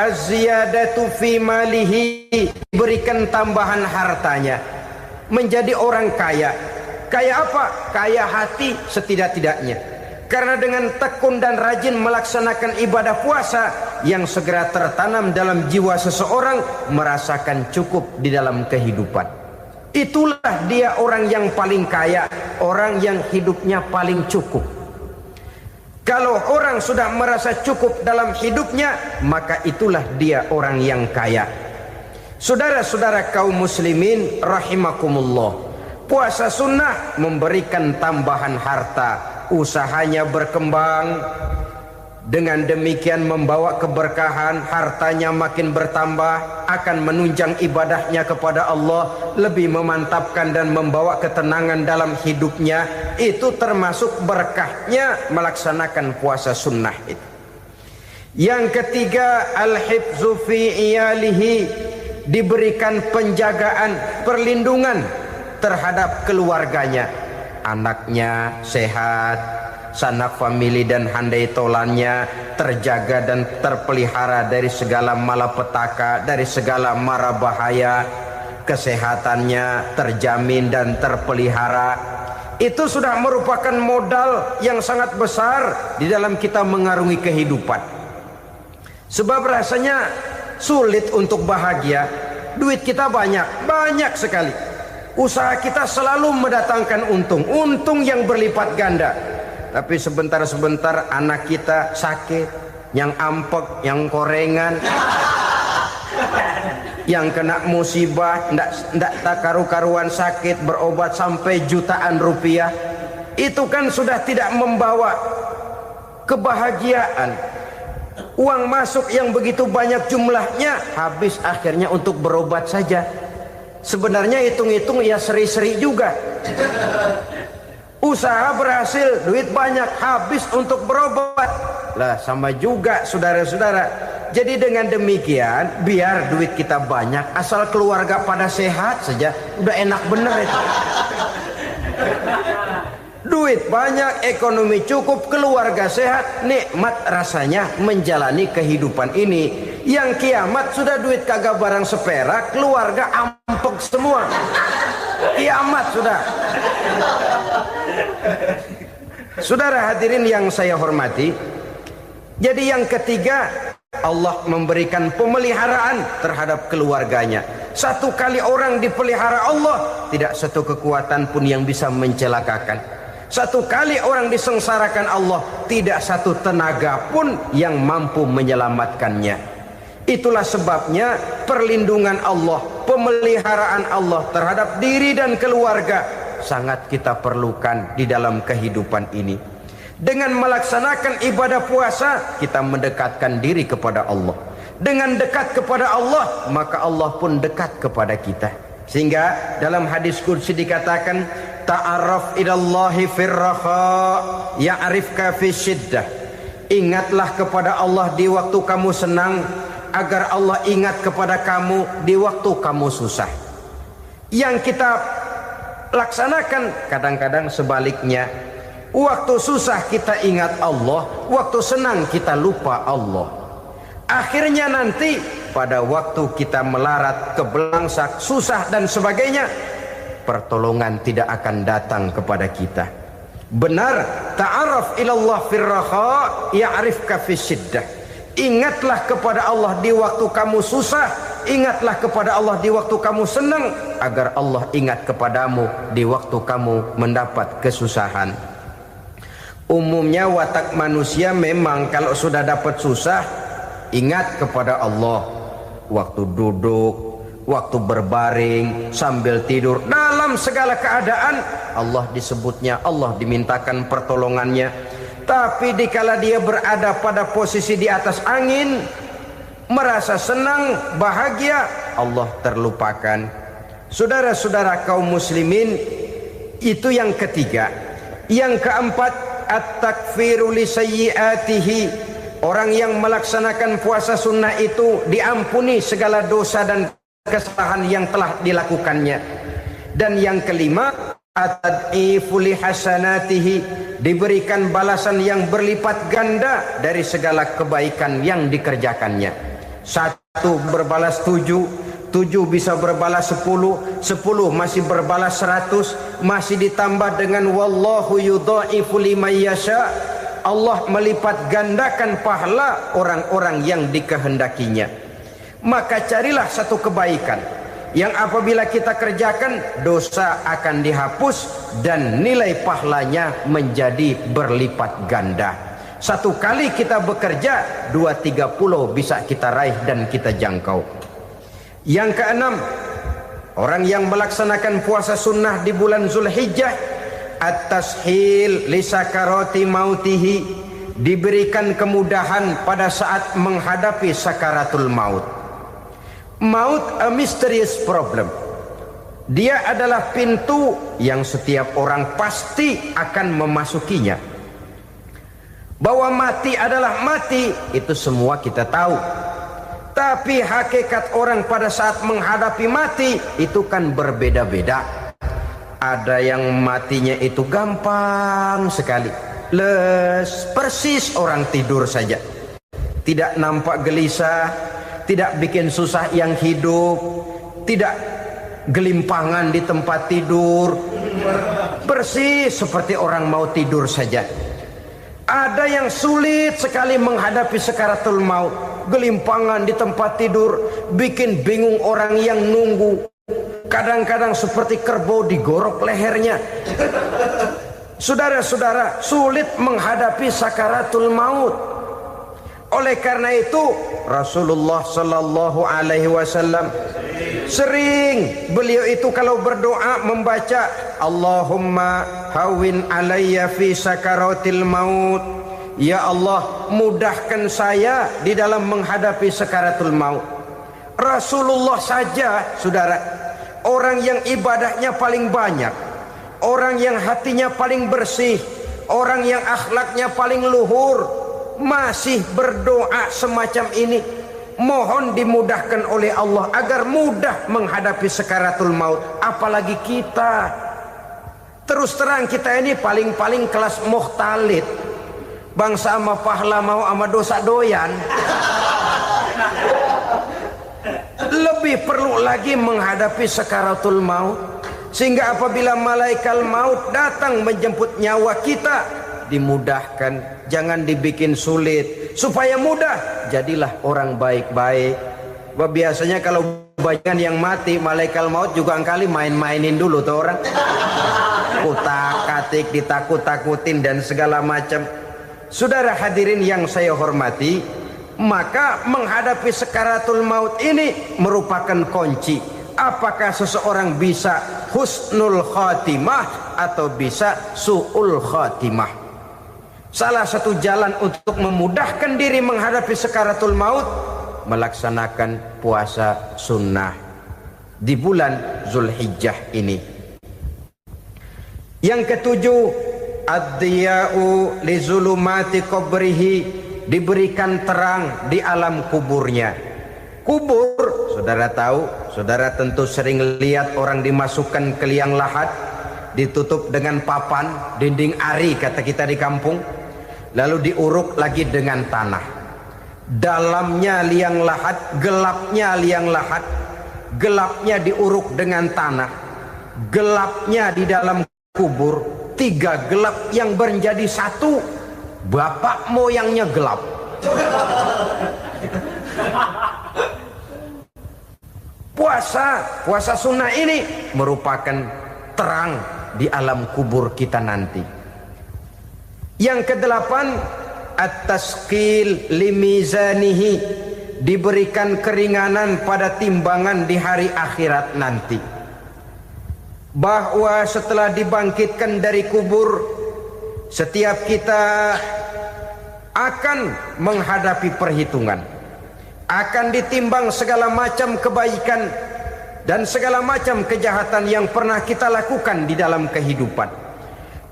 az-ziyadatu fi malihi, diberikan tambahan hartanya, menjadi orang kaya. Kaya apa? Kaya hati setidak-tidaknya. Karena dengan tekun dan rajin melaksanakan ibadah puasa yang segera tertanam dalam jiwa seseorang, merasakan cukup di dalam kehidupan. Itulah dia orang yang paling kaya, orang yang hidupnya paling cukup. Kalau orang sudah merasa cukup dalam hidupnya, maka itulah dia orang yang kaya. Saudara-saudara kaum muslimin rahimakumullah, puasa sunnah memberikan tambahan harta, usahanya berkembang, dengan demikian membawa keberkahan, hartanya makin bertambah, akan menunjang ibadahnya kepada Allah, lebih memantapkan dan membawa ketenangan dalam hidupnya. Itu termasuk berkahnya melaksanakan puasa sunnah itu. Yang ketiga, al-hifzu fi iyalihi, diberikan penjagaan, perlindungan terhadap keluarganya. Anaknya sehat, sanak famili dan handai tolannya terjaga dan terpelihara dari segala malapetaka, dari segala mara bahaya. Kesehatannya terjamin dan terpelihara. Itu sudah merupakan modal yang sangat besar di dalam kita mengarungi kehidupan. Sebab rasanya sulit untuk bahagia. Duit kita banyak sekali. Usaha kita selalu mendatangkan untung yang berlipat ganda. Tapi sebentar-sebentar anak kita sakit, yang ampek, yang korengan, yang kena musibah, ndak tak karu-karuan sakit, berobat sampai jutaan rupiah. Itu kan sudah tidak membawa kebahagiaan. Uang masuk yang begitu banyak jumlahnya, habis akhirnya untuk berobat saja. Sebenarnya hitung-hitung ya seri-seri juga. Usaha berhasil, duit banyak, habis untuk berobat. Lah sama juga saudara-saudara. Jadi dengan demikian, biar duit kita banyak, asal keluarga pada sehat saja, udah enak bener itu. Duit banyak, ekonomi cukup, keluarga sehat, nikmat rasanya menjalani kehidupan ini. Yang kiamat sudah duit kagak barang seperak, keluarga ampek semua. Kiamat sudah. Saudara hadirin yang saya hormati, jadi yang ketiga, Allah memberikan pemeliharaan terhadap keluarganya. Satu kali orang dipelihara Allah, tidak satu kekuatan pun yang bisa mencelakakan. Satu kali orang disengsarakan Allah, tidak satu tenaga pun yang mampu menyelamatkannya. Itulah sebabnya perlindungan Allah, pemeliharaan Allah terhadap diri dan keluarga sangat kita perlukan di dalam kehidupan ini. Dengan melaksanakan ibadah puasa, kita mendekatkan diri kepada Allah. Dengan dekat kepada Allah, maka Allah pun dekat kepada kita. Sehingga dalam hadis qudsi dikatakan, ta'arraf ilallahi firraha ya'rifka fi syiddah. Ingatlah kepada Allah di waktu kamu senang, agar Allah ingat kepada kamu di waktu kamu susah. Yang kita laksanakan kadang-kadang sebaliknya. Waktu susah kita ingat Allah, waktu senang kita lupa Allah. Akhirnya nanti pada waktu kita melarat, kebelangsak, susah dan sebagainya, pertolongan tidak akan datang kepada kita. Benar, ta'arraf ilallah firraha ya'rifka fisyiddah. Ingatlah kepada Allah di waktu kamu susah, ingatlah kepada Allah di waktu kamu senang, agar Allah ingat kepadamu di waktu kamu mendapat kesusahan. Umumnya watak manusia memang kalau sudah dapat susah, ingat kepada Allah. Waktu duduk, waktu berbaring, sambil tidur, dalam segala keadaan Allah disebutnya, Allah dimintakan pertolongannya. Tapi dikala dia berada pada posisi di atas angin, merasa senang, bahagia, Allah terlupakan. Saudara-saudara kaum muslimin, itu yang ketiga. Yang keempat, at-takfiru li sayyiatihi. Orang yang melaksanakan puasa sunnah itu diampuni segala dosa dan kesalahan yang telah dilakukannya. Dan yang kelima, at-tad'ifu li hasanatihi, diberikan balasan yang berlipat ganda dari segala kebaikan yang dikerjakannya. Satu berbalas 7, 7 bisa berbalas 10, 10 masih berbalas 100, masih ditambah dengan wallahu yudha'ifu liman yasha. Allah melipat gandakan pahala orang-orang yang dikehendakinya. Maka carilah satu kebaikan yang apabila kita kerjakan, dosa akan dihapus dan nilai pahalanya menjadi berlipat ganda. Satu kali kita bekerja, 2-3 pulau bisa kita raih dan kita jangkau. Yang keenam, orang yang melaksanakan puasa sunnah di bulan Zulhijjah, at-tashil li sakarati mautihi, diberikan kemudahan pada saat menghadapi sakaratul maut. Maut a mysterious problem. Dia adalah pintu yang setiap orang pasti akan memasukinya. Bahwa mati adalah mati, itu semua kita tahu. Tapi hakikat orang pada saat menghadapi mati itu kan berbeda-beda. Ada yang matinya itu gampang sekali, persis orang tidur saja, tidak nampak gelisah, tidak bikin susah yang hidup, tidak gelimpangan di tempat tidur, persis seperti orang mau tidur saja. Ada yang sulit sekali menghadapi sakaratul maut, gelimpangan di tempat tidur, bikin bingung orang yang nunggu. Kadang-kadang seperti kerbau digorok lehernya. Saudara-saudara, sulit menghadapi sakaratul maut. Oleh karena itu Rasulullah sallallahu alaihi wasallam sering beliau itu kalau berdoa membaca Allahumma hawin alayya fi sakaratil maut. Ya Allah, mudahkan saya di dalam menghadapi sakaratul maut. Rasulullah saja, saudara, orang yang ibadahnya paling banyak, orang yang hatinya paling bersih, orang yang akhlaknya paling luhur, masih berdoa semacam ini. Mohon dimudahkan oleh Allah agar mudah menghadapi sakaratul maut. Apalagi kita, terus terang kita ini paling-paling kelas muhtalid, bangsa sama pahala mau sama dosa doyan. Lebih perlu lagi menghadapi sakaratul maut, sehingga apabila malaikat maut datang menjemput nyawa kita, dimudahkan. Jangan dibikin sulit, supaya mudah. Jadilah orang baik-baik. Biasanya kalau banyak yang mati, malaikat maut juga kali main-mainin dulu tuh orang, kutak-katik, ditakut-takutin dan segala macam. Saudara hadirin yang saya hormati, maka menghadapi sakaratul maut ini merupakan kunci. Apakah seseorang bisa husnul khatimah atau bisa su'ul khatimah? Salah satu jalan untuk memudahkan diri menghadapi sakaratul maut, melaksanakan puasa sunnah di bulan Zulhijjah ini. Yang ketujuh, ad-diya'u li zulumati qabrihi, diberikan terang di alam kuburnya. Kubur, saudara tahu, saudara tentu sering lihat orang dimasukkan ke liang lahat, ditutup dengan papan, dinding ari kata kita di kampung, lalu diuruk lagi dengan tanah. Dalamnya liang lahat, gelapnya liang lahat, gelapnya diuruk dengan tanah, gelapnya di dalam kubur, 3 gelap yang menjadi satu. Bapak moyangnya gelap. Puasa sunnah ini merupakan terang di alam kubur kita nanti. Yang kedelapan, at-tasqil limizanihi, diberikan keringanan pada timbangan di hari akhirat nanti. Bahwa setelah dibangkitkan dari kubur, setiap kita akan menghadapi perhitungan, akan ditimbang segala macam kebaikan dan segala macam kejahatan yang pernah kita lakukan di dalam kehidupan.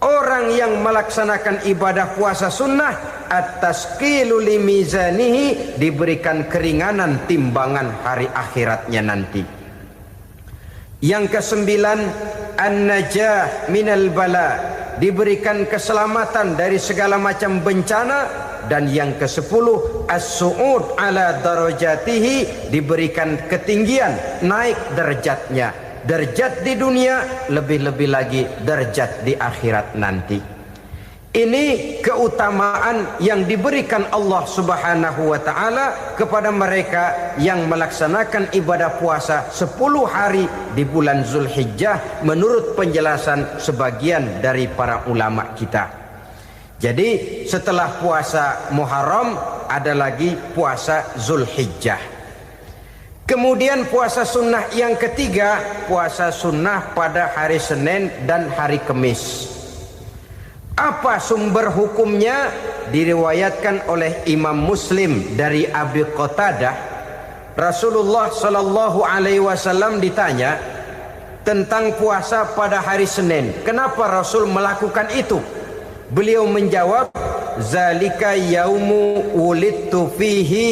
Orang yang melaksanakan ibadah puasa sunnah, at-tasqilu limizanihi, diberikan keringanan timbangan hari akhiratnya nanti. Yang kesembilan, an-najah minal bala, diberikan keselamatan dari segala macam bencana dan yang ke-10 as-su'ud ala darajatihi, diberikan ketinggian, naik derajatnya, derajat di dunia, lebih-lebih lagi derajat di akhirat nanti. Ini keutamaan yang diberikan Allah Subhanahu wa taala kepada mereka yang melaksanakan ibadah puasa 10 hari di bulan Zulhijjah menurut penjelasan sebagian dari para ulama kita. Jadi setelah puasa Muharram ada lagi puasa Zulhijjah. Kemudian puasa sunnah yang ketiga, puasa sunnah pada hari Senin dan hari Kamis. Apa sumber hukumnya? Diriwayatkan oleh Imam Muslim dari Abi Qatadah, Rasulullah sallallahu alaihi wasallam ditanya tentang puasa pada hari Senin. Kenapa Rasul melakukan itu? Beliau menjawab, zalika yaumu wulidtu fihi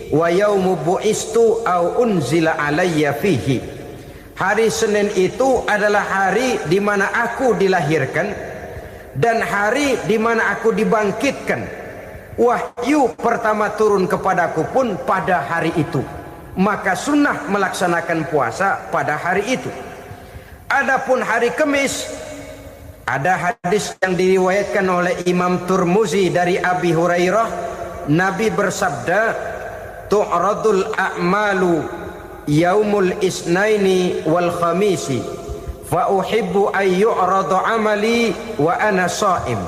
wa yaumu bu'istu au unzila alayya fihi. Hari Senin itu adalah hari di mana aku dilahirkan dan hari di mana aku dibangkitkan. Wahyu pertama turun kepadaku pun pada hari itu. Maka sunnah melaksanakan puasa pada hari itu. Adapun hari Kamis, ada hadis yang diriwayatkan oleh Imam Turmuzi dari Abi Hurairah, Nabi bersabda, tu'radul a'malu yaumul isnaini wal khamisi fa uhibbu an yu'rada amali wa ana sha'im.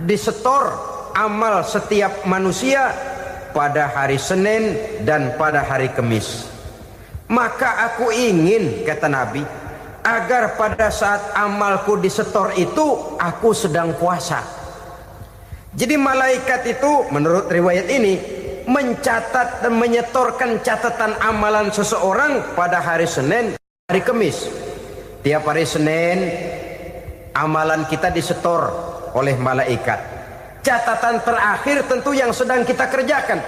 Disetor amal setiap manusia pada hari Senin dan pada hari Kamis. Maka aku ingin, kata Nabi, agar pada saat amalku disetor itu aku sedang puasa. Jadi malaikat itu menurut riwayat ini mencatat dan menyetorkan catatan amalan seseorang pada hari Senin, hari Kamis. Tiap hari Senin amalan kita disetor oleh malaikat. Catatan terakhir tentu yang sedang kita kerjakan,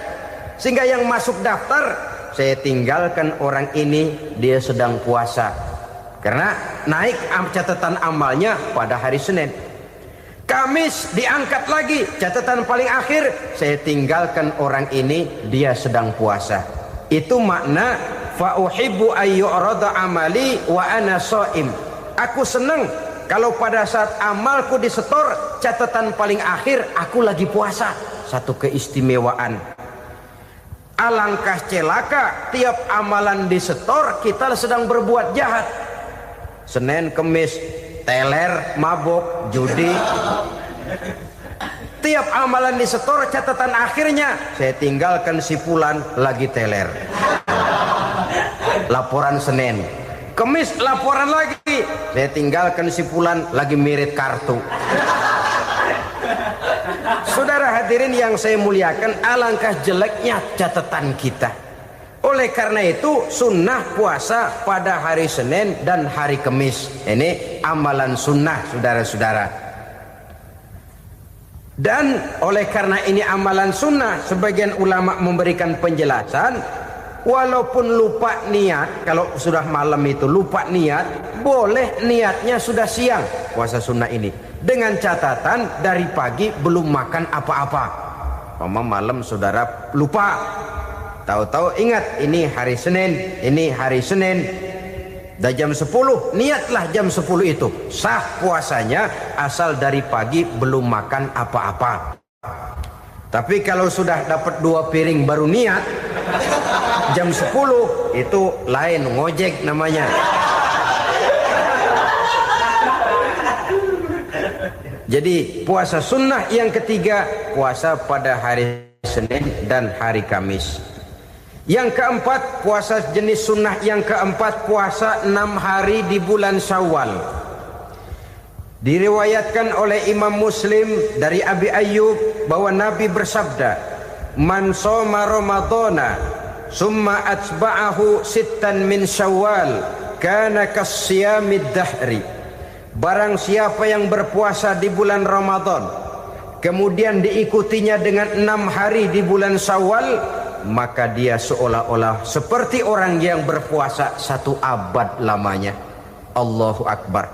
sehingga yang masuk daftar, saya tinggalkan orang ini, dia sedang puasa, karena naik catatan amalnya pada hari Senin. Kamis diangkat lagi, catatan paling akhir, saya tinggalkan orang ini, dia sedang puasa. Itu makna fa uhibbu ayyurada amali wa ana shaim. Aku senang kalau pada saat amalku disetor, catatan paling akhir aku lagi puasa. Satu keistimewaan. Alangkah celaka tiap amalan disetor kita sedang berbuat jahat. Senin, Kamis, teler, mabok, judi. Tiap amalan disetor, catatan akhirnya saya tinggalkan si fulan lagi teler. Laporan Senin. Kamis laporan lagi, saya tinggalkan si fulan lagi mirit kartu. Saudara hadirin yang saya muliakan, alangkah jeleknya catatan kita. Oleh karena itu sunnah puasa pada hari Senin dan hari Kamis. Ini amalan sunnah, saudara-saudara. Dan oleh karena ini amalan sunnah, sebagian ulama memberikan penjelasan, walaupun lupa niat, kalau sudah malam itu lupa niat, boleh niatnya sudah siang puasa sunnah ini, dengan catatan dari pagi belum makan apa-apa. Malam saudara lupa, tahu-tahu ingat ini hari Senin, ini hari Senin, dah jam 10, niatlah jam 10 itu, sah puasanya asal dari pagi belum makan apa-apa. Tapi kalau sudah dapat 2 piring baru niat, jam 10 itu lain, ngojek namanya. Jadi puasa sunnah yang ketiga, puasa pada hari Senin dan hari Kamis. Yang keempat, puasa jenis sunnah yang keempat, puasa 6 hari di bulan Syawal. Diriwayatkan oleh Imam Muslim dari Abi Ayyub bahwa Nabi bersabda, man shoma ramadhana summa atba'ahu sittan min Syawal kana kasyamid dahri. Barang siapa yang berpuasa di bulan Ramadan kemudian diikutinya dengan 6 hari di bulan Syawal, maka dia seolah-olah seperti orang yang berpuasa 1 abad lamanya. Allahu Akbar.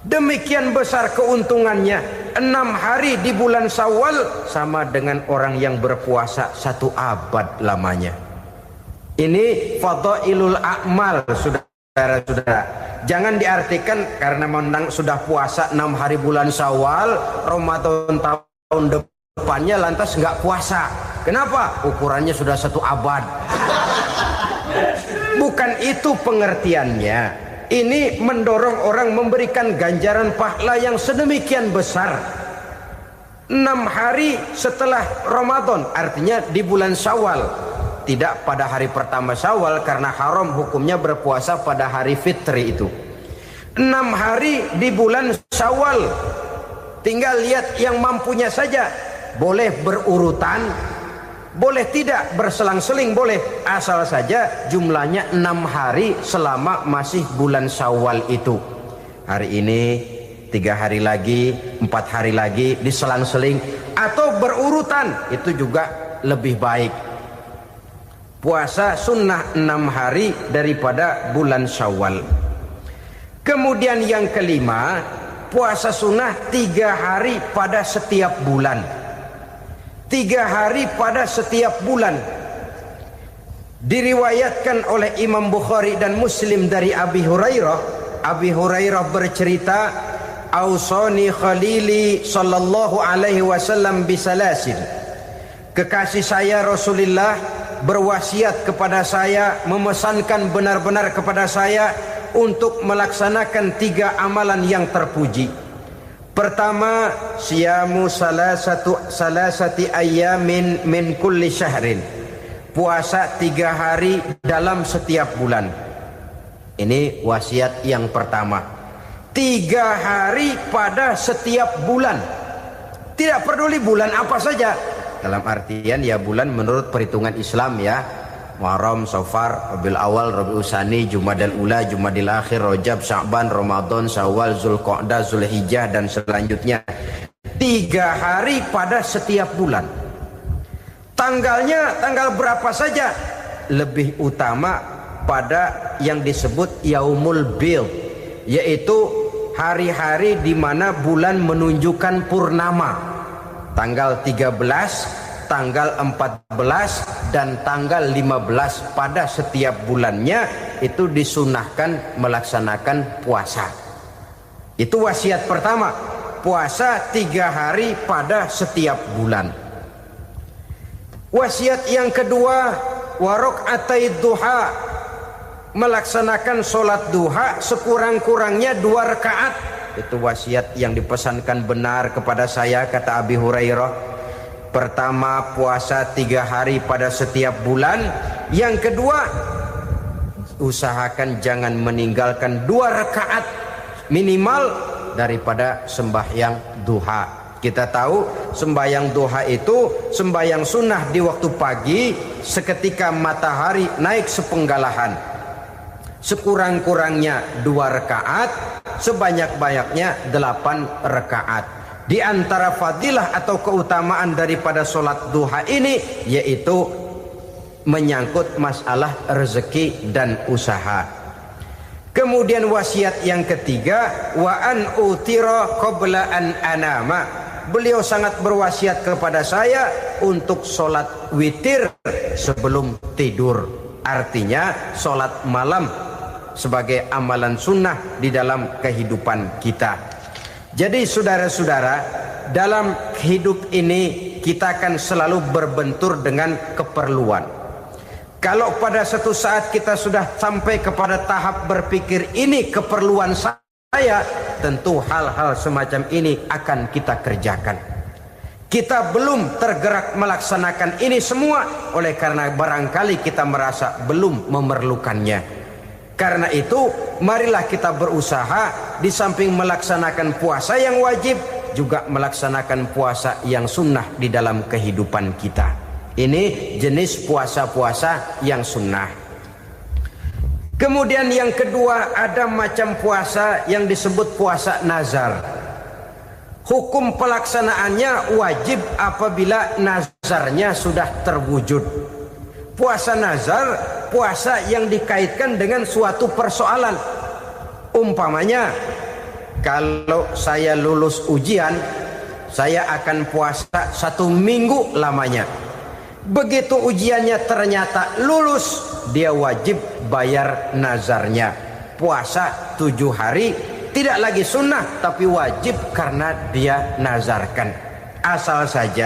Demikian besar keuntungannya. 6 hari di bulan Syawal sama dengan orang yang berpuasa 1 abad lamanya. Ini fadhailul a'mal, saudara-saudara. Jangan diartikan karena menang sudah puasa 6 hari bulan Syawal, Ramadan tahun depannya lantas nggak puasa. Kenapa? Ukurannya sudah 1 abad. Bukan itu pengertiannya. Ini mendorong orang memberikan ganjaran pahala yang sedemikian besar. 6 hari setelah Ramadan, artinya di bulan Syawal. Tidak pada hari pertama Syawal karena haram hukumnya berpuasa pada hari fitri itu. 6 hari di bulan Syawal. Tinggal lihat yang mampunya saja. Boleh berurutan, boleh tidak berselang-seling, boleh, asal saja jumlahnya 6 hari selama masih bulan Syawal itu. Hari ini 3 hari lagi, 4 hari lagi, diselang-seling atau berurutan, itu juga lebih baik. Puasa sunnah 6 hari daripada bulan Syawal. Kemudian yang kelima, puasa sunnah 3 hari pada setiap bulan. 3 hari pada setiap bulan. Diriwayatkan oleh Imam Bukhari dan Muslim dari Abi Hurairah. Abi Hurairah bercerita, "Ausani khalili sallallahu alaihi wasallam bisalasin." Kekasih saya Rasulullah berwasiat kepada saya, memesankan benar-benar kepada saya untuk melaksanakan 3 amalan yang terpuji. Pertama, siyamu salasati ayyamin min kulli syahrin. Puasa 3 hari dalam setiap bulan. Ini wasiat yang pertama. 3 hari pada setiap bulan. Tidak peduli bulan apa saja. Dalam artian ya bulan menurut perhitungan Islam ya. Muharram, Safar, Rabiul Awal, Rabiul Tsani, Jumadal Ula, Jumadil Akhir, Rajab, Sya'ban, Ramadan, Syawal, Zulqa'dah, Zulhijjah dan selanjutnya. 3 hari pada setiap bulan. Tanggalnya tanggal berapa saja. Lebih utama pada yang disebut Yaumul Bid, yaitu hari-hari di mana bulan menunjukkan purnama. Tanggal 13, tanggal 14 dan tanggal 15 pada setiap bulannya itu disunahkan melaksanakan puasa. Itu wasiat pertama, puasa 3 hari pada setiap bulan. Wasiat yang kedua, waraqatai duha, melaksanakan sholat duha sekurang-kurangnya 2 rakaat. Itu wasiat yang dipesankan benar kepada saya, kata Abi Hurairah. Pertama, puasa 3 hari pada setiap bulan. Yang kedua, usahakan jangan meninggalkan 2 rakaat minimal daripada sembahyang duha. Kita tahu sembahyang duha itu sembahyang sunnah di waktu pagi seketika matahari naik sepenggalahan. Sekurang-kurangnya 2 rakaat, sebanyak-banyaknya 8 rakaat. Di antara fadilah atau keutamaan daripada sholat duha ini yaitu menyangkut masalah rezeki dan usaha. Kemudian wasiat yang ketiga, wa an utira qabla an anama. Beliau sangat berwasiat kepada saya untuk sholat witir sebelum tidur. Artinya sholat malam sebagai amalan sunnah di dalam kehidupan kita. Jadi saudara-saudara, dalam hidup ini kita akan selalu berbentur dengan keperluan. Kalau pada suatu saat kita sudah sampai kepada tahap berpikir ini keperluan saya, tentu hal-hal semacam ini akan kita kerjakan. Kita belum tergerak melaksanakan ini semua oleh karena barangkali kita merasa belum memerlukannya. Karena itu, marilah kita berusaha di samping melaksanakan puasa yang wajib, juga melaksanakan puasa yang sunnah di dalam kehidupan kita. Ini jenis puasa-puasa yang sunnah. Kemudian yang kedua, ada macam puasa yang disebut puasa nazar. Hukum pelaksanaannya wajib apabila nazarnya sudah terwujud. Puasa nazar, puasa yang dikaitkan dengan suatu persoalan. Umpamanya, kalau saya lulus ujian, saya akan puasa 1 minggu lamanya. Begitu ujiannya ternyata lulus, dia wajib bayar nazarnya. Puasa 7 hari, tidak lagi sunnah tapi wajib karena dia nazarkan. Asal saja